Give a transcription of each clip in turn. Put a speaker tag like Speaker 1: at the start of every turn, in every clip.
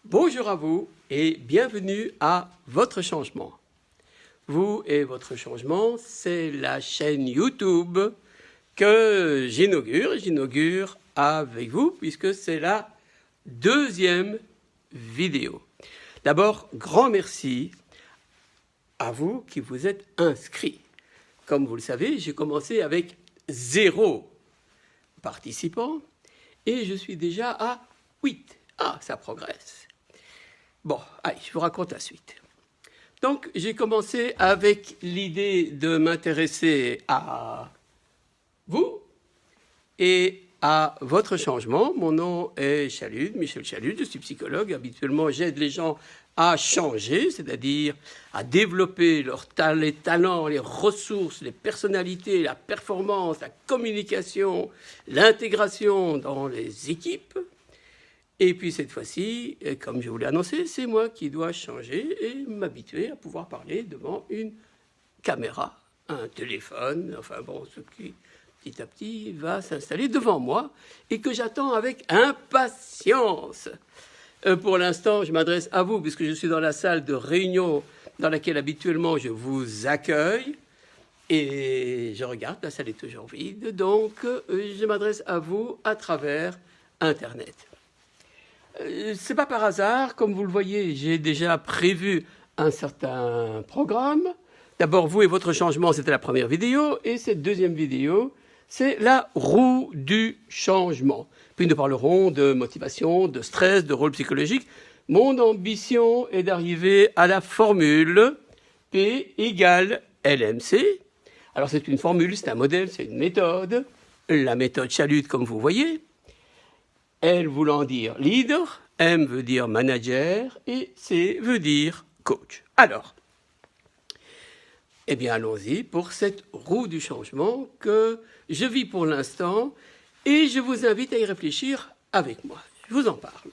Speaker 1: Bonjour à vous et bienvenue à Votre Changement. Vous et Votre Changement, c'est la chaîne YouTube que j'inaugure avec vous puisque c'est la deuxième vidéo. D'abord, grand merci à vous qui vous êtes inscrits. Comme vous le savez, j'ai commencé avec 0 participants et je suis déjà à 8. Ah, ça progresse. Bon, allez, je vous raconte la suite. Donc, j'ai commencé avec l'idée de m'intéresser à vous et à votre changement. Mon nom est Chalut, Michel Chalut, je suis psychologue. Habituellement, j'aide les gens à changer, c'est-à-dire à développer les talents, les ressources, les personnalités, la performance, la communication, l'intégration dans les équipes. Et puis cette fois-ci, comme je vous l'ai annoncé, c'est moi qui dois changer et m'habituer à pouvoir parler devant une caméra, un téléphone, enfin bon, ce qui petit à petit va s'installer devant moi et que j'attends avec impatience. Pour l'instant, je m'adresse à vous puisque je suis dans la salle de réunion dans laquelle habituellement je vous accueille. Et je regarde, la salle est toujours vide, donc je m'adresse à vous à travers Internet. C'est pas par hasard, comme vous le voyez, j'ai déjà prévu un certain programme. D'abord, vous et votre changement, c'était la première vidéo, et cette deuxième vidéo, c'est la roue du changement. Puis nous parlerons de motivation, de stress, de rôle psychologique. Mon ambition est d'arriver à la formule P égale LMC. Alors c'est une formule, c'est un modèle, c'est une méthode. La méthode Chalut, comme vous voyez. L voulant dire leader, M veut dire manager et C veut dire coach. Alors, eh bien allons-y pour cette roue du changement que je vis pour l'instant et je vous invite à y réfléchir avec moi. Je vous en parle.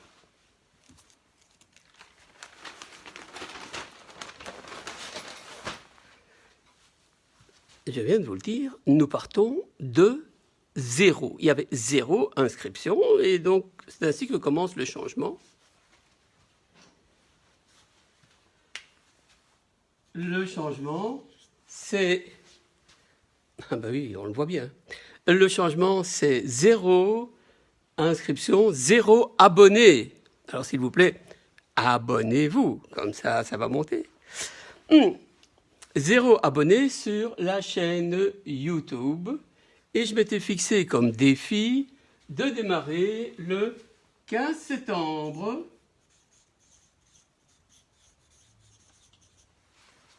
Speaker 1: Je viens de vous le dire, nous partons de 0. Il y avait 0 inscription et donc c'est ainsi que commence le changement. Le changement, c'est... Ah ben oui, on le voit bien. Le changement, c'est 0 inscription, 0 abonné. Alors s'il vous plaît, abonnez-vous, comme ça va monter. 0 abonné sur la chaîne YouTube. Et je m'étais fixé comme défi de démarrer le 15 septembre.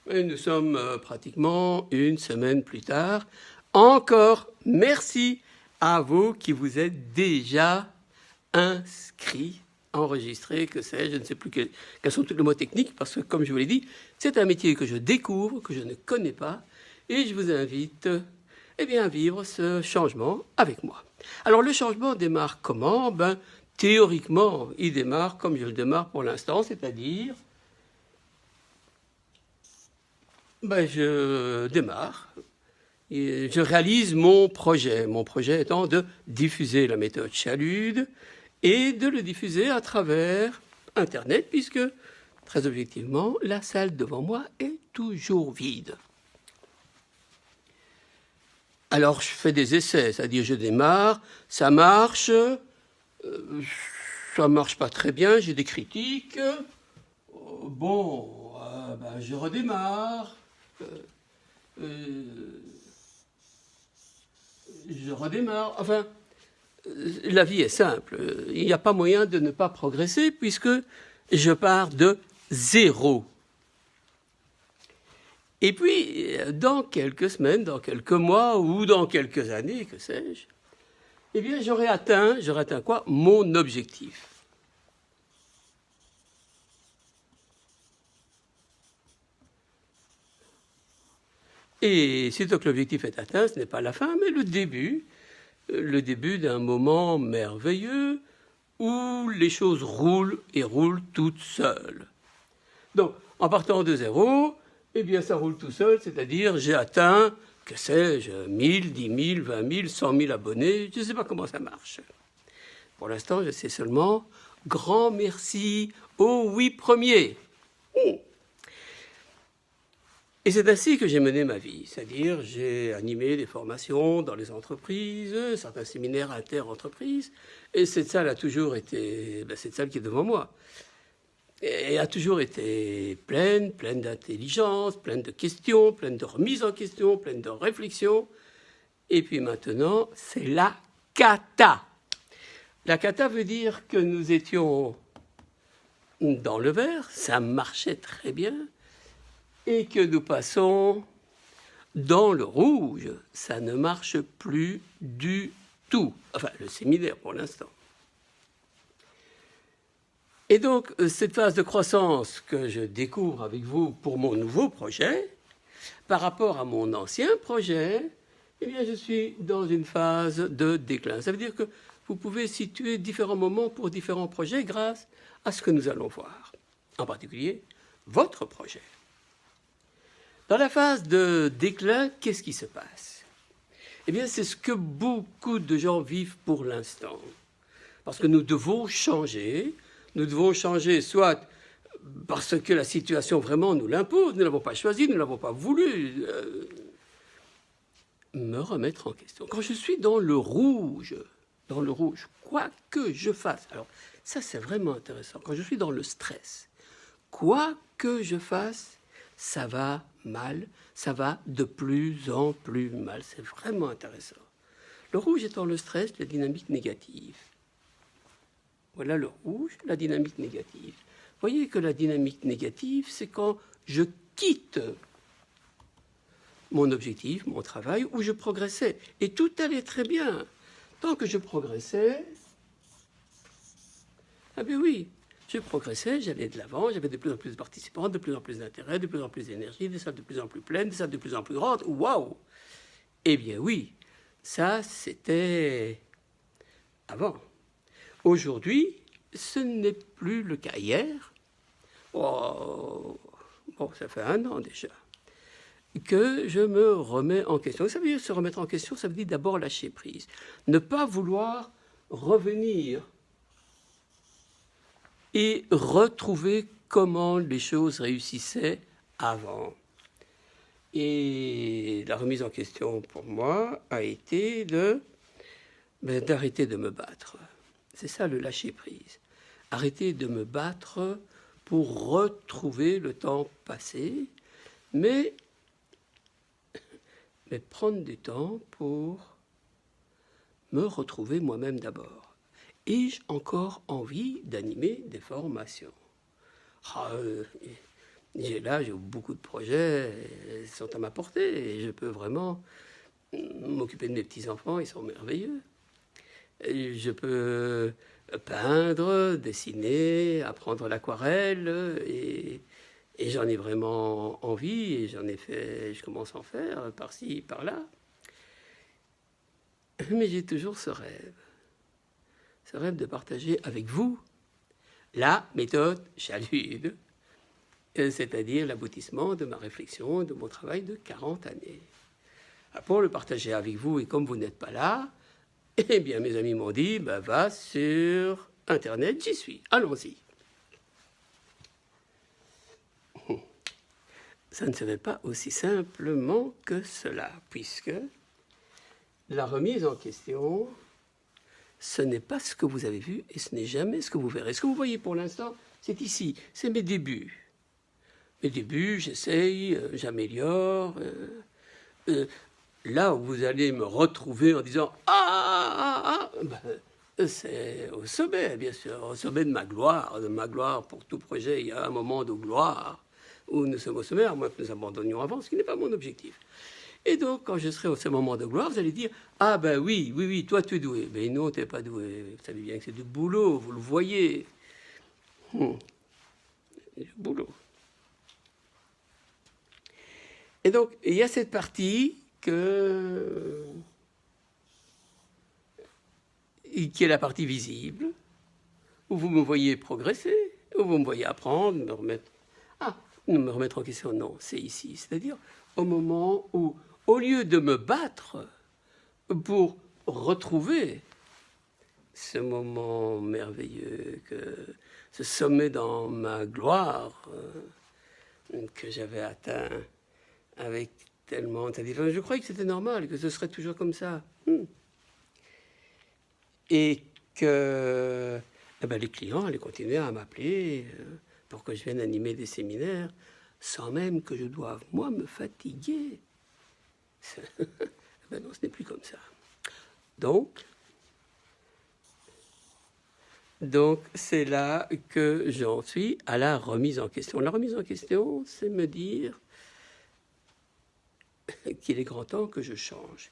Speaker 1: Et nous sommes pratiquement une semaine plus tard. Encore merci à vous qui vous êtes déjà inscrits, enregistrés, que sais-je, je ne sais plus quels sont tous les mots techniques, parce que comme je vous l'ai dit, c'est un métier que je découvre, que je ne connais pas, et je vous invite à vivre ce changement avec moi. Alors le changement démarre comment? Théoriquement, il démarre comme je le démarre pour l'instant, c'est-à-dire je démarre, et je réalise mon projet étant de diffuser la méthode Chalut et de le diffuser à travers Internet, puisque, très objectivement, la salle devant moi est toujours vide. Alors je fais des essais, c'est-à-dire je démarre, ça marche pas très bien, j'ai des critiques, je redémarre, enfin, la vie est simple, il n'y a pas moyen de ne pas progresser puisque je pars de 0. Et puis, dans quelques semaines, dans quelques mois ou dans quelques années, que sais-je, eh bien, j'aurai atteint quoi? Mon objectif. Et sitôt que l'objectif est atteint, ce n'est pas la fin, mais le début d'un moment merveilleux où les choses roulent et roulent toutes seules. Donc, en partant de 0, eh bien, ça roule tout seul, c'est-à-dire j'ai atteint, que sais-je, 1000, 10 000, 20 000, 100 000 abonnés, je ne sais pas comment ça marche. Pour l'instant, je sais seulement grand merci aux 8 premiers. Et c'est ainsi que j'ai mené ma vie, c'est-à-dire j'ai animé des formations dans les entreprises, certains séminaires inter-entreprises, et cette salle a toujours été, cette salle qui est devant moi, et a toujours été pleine d'intelligence, pleine de questions, pleine de remises en question, pleine de réflexions. Et puis maintenant, c'est la cata. La cata veut dire que nous étions dans le vert, ça marchait très bien, et que nous passons dans le rouge, ça ne marche plus du tout. Enfin, le séminaire pour l'instant. Et donc, cette phase de croissance que je découvre avec vous pour mon nouveau projet, par rapport à mon ancien projet, eh bien, je suis dans une phase de déclin. Ça veut dire que vous pouvez situer différents moments pour différents projets grâce à ce que nous allons voir. En particulier, votre projet. Dans la phase de déclin, qu'est-ce qui se passe? Eh bien, c'est ce que beaucoup de gens vivent pour l'instant. Parce que nous devons changer. Nous devons changer soit parce que la situation vraiment nous l'impose, nous ne l'avons pas choisi, nous ne l'avons pas voulu. Me remettre en question. Quand je suis dans le rouge, quoi que je fasse, alors ça c'est vraiment intéressant, quand je suis dans le stress, quoi que je fasse, ça va mal, ça va de plus en plus mal, c'est vraiment intéressant. Le rouge étant le stress, la dynamique négative. Voilà le rouge, la dynamique négative. Vous voyez que la dynamique négative, c'est quand je quitte mon objectif, mon travail, où je progressais. Et tout allait très bien. Tant que je progressais, ah bien oui, je progressais, j'allais de l'avant, j'avais de plus en plus de participants, de plus en plus d'intérêt, de plus en plus d'énergie, des salles de plus en plus pleines, des salles de plus en plus grandes. Waouh! Eh bien oui, ça c'était avant. Aujourd'hui, ce n'est plus le cas. Hier, bon, ça fait 1 an déjà, que je me remets en question. Ça veut dire se remettre en question, ça veut dire d'abord lâcher prise. Ne pas vouloir revenir et retrouver comment les choses réussissaient avant. Et la remise en question pour moi a été d'arrêter de me battre. C'est ça le lâcher prise. Arrêter de me battre pour retrouver le temps passé, mais prendre du temps pour me retrouver moi-même d'abord. Ai-je encore envie d'animer des formations? J'ai beaucoup de projets qui sont à ma portée et je peux vraiment m'occuper de mes petits-enfants, ils sont merveilleux. Et je peux peindre, dessiner, apprendre l'aquarelle et j'en ai vraiment envie et je commence à en faire par-ci, par-là. Mais j'ai toujours ce rêve de partager avec vous la méthode Chalud, c'est-à-dire l'aboutissement de ma réflexion, de mon travail de 40 années. Pour le partager avec vous, et comme vous n'êtes pas là, eh bien mes amis m'ont dit, va sur Internet, j'y suis, allons-y. Ça ne serait pas aussi simplement que cela, puisque la remise en question, ce n'est pas ce que vous avez vu et ce n'est jamais ce que vous verrez. Ce que vous voyez pour l'instant, c'est ici, c'est mes débuts. Mes débuts, j'essaye, j'améliore. Là où vous allez me retrouver en disant « c'est au sommet, bien sûr, au sommet de ma gloire. De ma gloire pour tout projet, il y a un moment de gloire où nous sommes au sommet, à moins que nous abandonnions avant, ce qui n'est pas mon objectif. Et donc, quand je serai au ce moment de gloire, vous allez dire « Ah ben oui, toi tu es doué. » Mais non, tu n'es pas doué. Vous savez bien que c'est du boulot, vous le voyez. Du boulot. Et donc, il y a cette partie qui est la partie visible, où vous me voyez progresser, où vous me voyez apprendre, me remettre en question. Non, c'est ici. C'est-à-dire au moment où, au lieu de me battre pour retrouver ce moment merveilleux, ce sommet dans ma gloire que j'avais atteint avec tellement de satisfaction. Je croyais que c'était normal, que ce serait toujours comme ça. Et que les clients allaient continuer à m'appeler pour que je vienne animer des séminaires sans même que je doive, moi, me fatiguer. Non, ce n'est plus comme ça. Donc, c'est là que j'en suis à la remise en question. La remise en question, c'est me dire qu'il est grand temps que je change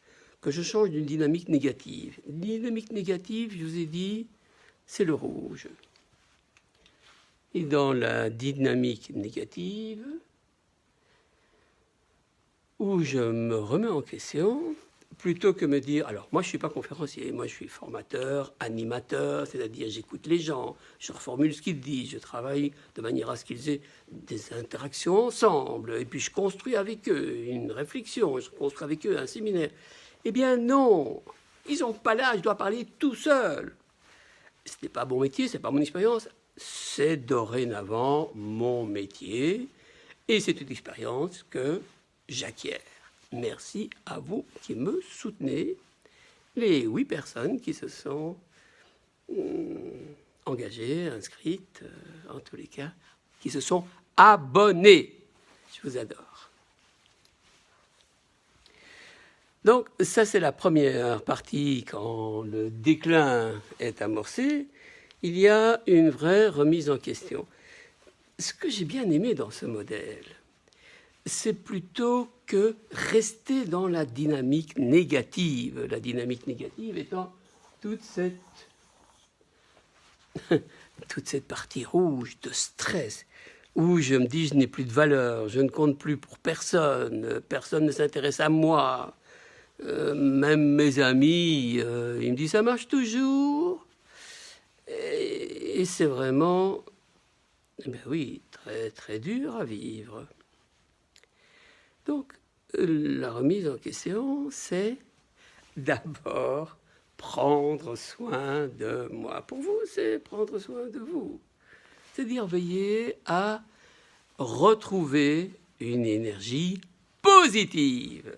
Speaker 1: d'une dynamique négative. Une dynamique négative, je vous ai dit, c'est le rouge. Et dans la dynamique négative, où je me remets en question, plutôt que me dire, alors moi je ne suis pas conférencier, moi je suis formateur, animateur, c'est-à-dire j'écoute les gens, je reformule ce qu'ils disent, je travaille de manière à ce qu'ils aient des interactions ensemble, et puis je construis avec eux une réflexion, je construis avec eux un séminaire. Eh bien non, ils n'ont pas là, je dois parler tout seul. Ce n'est pas mon métier, ce n'est pas mon expérience, c'est dorénavant mon métier, et c'est une expérience que j'acquiers. Merci à vous qui me soutenez, les 8 personnes qui se sont engagées, inscrites, en tous les cas, qui se sont abonnées. Je vous adore. Donc ça, c'est la première partie. Quand le déclin est amorcé, il y a une vraie remise en question. Ce que j'ai bien aimé dans ce modèle, c'est plutôt que rester dans la dynamique négative. La dynamique négative étant toute cette partie rouge de stress, où je me dis je n'ai plus de valeur, je ne compte plus pour personne, personne ne s'intéresse à moi, même mes amis, ils me disent ça marche toujours. Et c'est vraiment, oui, très, très dur à vivre. Donc, la remise en question, c'est d'abord prendre soin de moi. Pour vous, c'est prendre soin de vous. C'est-à-dire veiller à retrouver une énergie positive.